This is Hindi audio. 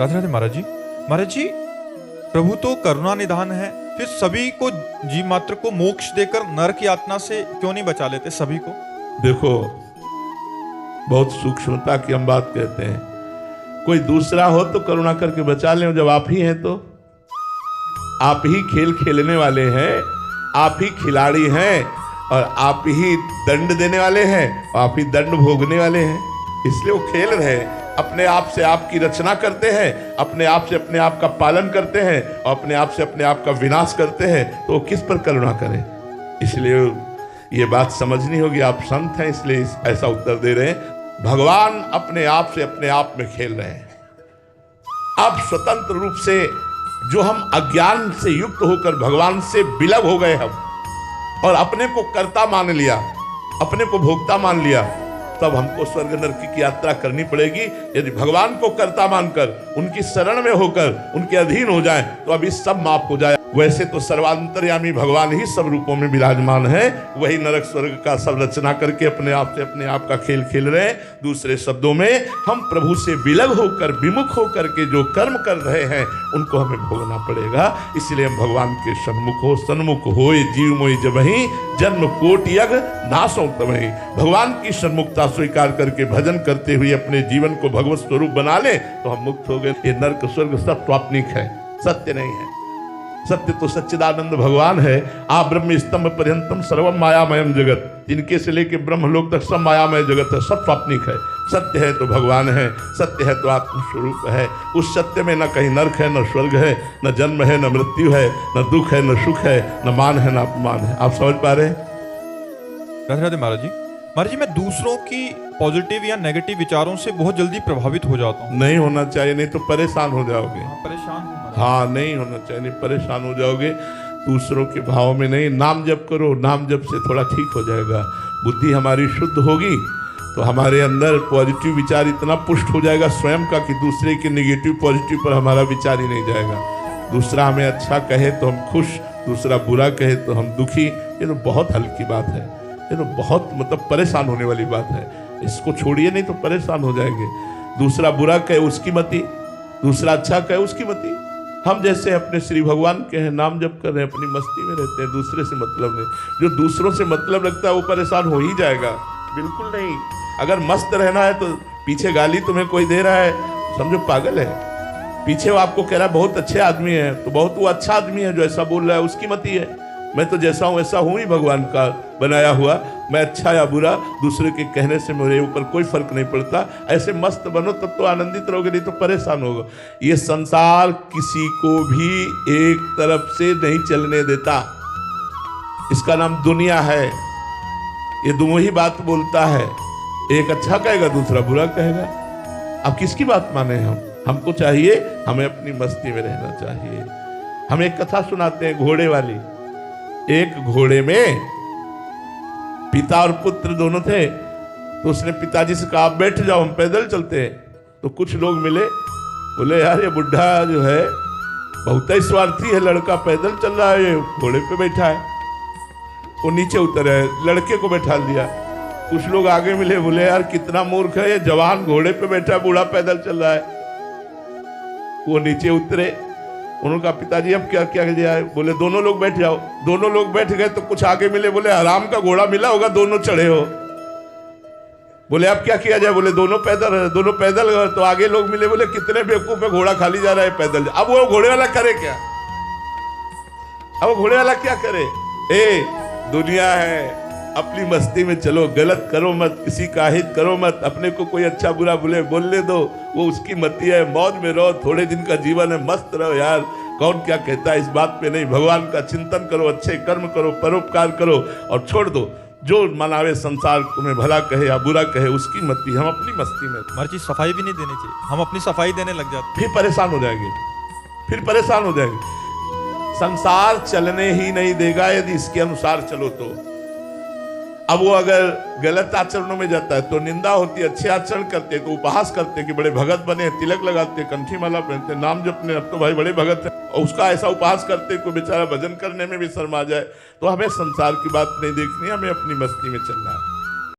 राधे राधे महाराज जी। महाराज जी, प्रभु तो करुणा निधान है, फिर सभी को, जीव मात्र को मोक्ष देकर नरक यातना से क्यों नहीं बचा लेते सभी को? देखो, बहुत सूक्ष्मता की हम बात कहते हैं। कोई दूसरा हो तो करुणा करके बचा लें, जब आप ही हैं तो आप ही खेल खेलने वाले हैं, आप ही खिलाड़ी हैं और आप ही दंड देने वाले हैं और आप ही दंड भोगने वाले हैं। इसलिए वो खेल रहे हैं, अपने आप से आपकी रचना करते हैं, अपने आप से अपने आप का पालन करते हैं और अपने आप से अपने आप का विनाश करते हैं, तो वो किस पर करुणा करें? इसलिए ये बात समझनी होगी। आप संत हैं इसलिए ऐसा उत्तर दे रहे हैं। भगवान अपने आप से अपने आप में खेल रहे हैं। अब स्वतंत्र रूप से जो हम अज्ञान से युक्त होकर भगवान से विलग हो गए हम और अपने को कर्ता मान लिया, अपने को भोक्ता मान लिया, तब हमको स्वर्ग नरक की यात्रा करनी पड़ेगी। यदि भगवान को कर्ता मानकर उनकी शरण में होकर उनके अधीन हो जाए तो अभी सब माफ हो जाए। वैसे तो सर्वांतर्यामी भगवान ही सब रूपों में विराजमान है, वही नरक स्वर्ग का सब रचना करके अपने आप से अपने आप का खेल खेल रहे हैं। दूसरे शब्दों में, हम प्रभु से विलग होकर विमुख होकर के जो कर्म कर रहे हैं उनको हमें भोगना पड़ेगा। इसलिए हम भगवान के सन्मुख होए जीव मोहि जबहि जन्म कोटि यज्ञ नासों तमहि। भगवान की सन्मुखता स्वीकार करके भजन करते हुए अपने जीवन को भगवत स्वरूप बना ले तो हम मुक्त हो गए। ये नरक स्वर्ग सब स्वाप्निक है, सत्य नहीं है। सत्य तो सच्चिदानंद भगवान है। आप ब्रह्म स्तंभ पर्यंतम सर्वम मायामयम जगत, जिनके से लेके ब्रह्मलोक तक सब मायामय जगत है, सब स्वाप्निक है। सत्य है तो भगवान है, सत्य है तो आत्मस्वरूप है। उस सत्य में न कहीं नरक है, न स्वर्ग है, न जन्म है, न मृत्यु है, न दुख है, न सुख है, न मान है, न अपमान है। आप समझ पा रहे हैं? राधे राधे महाराज जी। महाराज जी, मैं दूसरों की पॉजिटिव या नेगेटिव विचारों से बहुत जल्दी प्रभावित हो जाता हूँ। नहीं होना चाहिए, नहीं तो परेशान हो जाओगे। परेशान हूँ। हाँ, नहीं होना चाहिए, नहीं परेशान हो जाओगे। दूसरों के भाव में नहीं, नाम जप करो, नाम जप से थोड़ा ठीक हो जाएगा। बुद्धि हमारी शुद्ध होगी तो हमारे अंदर पॉजिटिव विचार इतना पुष्ट हो जाएगा स्वयं का कि दूसरे के नेगेटिव पॉजिटिव पर हमारा विचार ही नहीं जाएगा। दूसरा हमें अच्छा कहे तो हम खुश, दूसरा बुरा कहे तो हम दुखी। ये तो बहुत हल्की बात है, ये तो बहुत मतलब परेशान होने वाली बात है। इसको छोड़िए, नहीं तो परेशान हो जाएंगे। दूसरा बुरा कहे उसकी मति, दूसरा अच्छा कहे उसकी मति। हम जैसे अपने श्री भगवान के हैं, नाम जप कर रहे हैं, अपनी मस्ती में रहते हैं, दूसरे से मतलब नहीं। जो दूसरों से मतलब रखता है वो परेशान हो ही जाएगा। बिल्कुल नहीं। अगर मस्त रहना है तो पीछे गाली तुम्हें कोई दे रहा है, समझो पागल है। पीछे वो आपको कह रहा है बहुत अच्छे आदमी है, तो बहुत वो अच्छा आदमी है जो ऐसा बोल रहा है, उसकी मति है। मैं तो जैसा हूँ ऐसा हूँ ही, भगवान का बनाया हुआ। मैं अच्छा या बुरा दूसरे के कहने से मेरे ऊपर कोई फर्क नहीं पड़ता। ऐसे मस्त बनो तब तो आनंदित रहोगे, नहीं तो परेशान होगा। ये संसार किसी को भी एक तरफ से नहीं चलने देता। इसका नाम दुनिया है। ये दोनों ही बात बोलता है, एक अच्छा कहेगा दूसरा बुरा कहेगा। अब किसकी बात माने हम? हमको चाहिए, हमें अपनी मस्ती में रहना चाहिए। हम एक कथा सुनाते हैं घोड़े वाली। एक घोड़े में पिता और पुत्र दोनों थे, तो उसने पिताजी से कहा आप बैठ जाओ, हम पैदल चलते हैं। तो कुछ लोग मिले, बोले यार ये बुढ़ा जो है बहुत ही स्वार्थी है, लड़का पैदल चल रहा है, ये घोड़े पे बैठा है। वो नीचे उतर है, लड़के को बैठा दिया। कुछ लोग आगे मिले, बोले यार कितना मूर्ख है, ये जवान घोड़े पे बैठा है, बूढ़ा पैदल चल रहा है। वो नीचे उतरे। उन्होंने कहा पिताजी अब क्या क्या किया है? बोले दोनों लोग बैठ जाओ। दोनों लोग बैठ गए तो कुछ आगे मिले, बोले आराम का घोड़ा मिला होगा, दोनों चढ़े हो। बोले अब क्या किया जाए? बोले दोनों पैदल गए। तो आगे लोग मिले, बोले कितने बेवकूफ है, घोड़ा खाली जा रहा है पैदल। अब वो घोड़े वाला करे क्या? अब वो घोड़े वाला क्या करे? दुनिया है, अपनी मस्ती में चलो, गलत करो मत, किसी का हित करो मत। अपने को कोई अच्छा बुरा बोलने दो, वो उसकी मति है। मौज में रहो, थोड़े दिन का जीवन है, मस्त रहो यार। कौन क्या कहता है इस बात पे नहीं। भगवान का चिंतन करो, अच्छे कर्म करो, परोपकार करो और छोड़ दो। जो मनावे संसार, तुम्हें भला कहे या बुरा कहे उसकी मति, हम अपनी मस्ती में। महाराज जी, सफाई भी नहीं देनी चाहिए, हम अपनी सफाई देने लग जाते, फिर परेशान हो जाएंगे, फिर परेशान हो जाएंगे। संसार चलने ही नहीं देगा यदि इसके अनुसार चलो तो। अब वो अगर गलत आचरणों में जाता है तो निंदा होती है, अच्छे आचरण करते तो उपहास करते कि बड़े भगत बने, तिलक लगाते, कंठी माला पहनते, नाम जपने, अब तो भाई बड़े भगत है, और उसका ऐसा उपहास करते कोई बेचारा भजन करने में भी शर्मा जाए। तो हमें संसार की बात नहीं देखनी, हमें अपनी मस्ती में चलना है।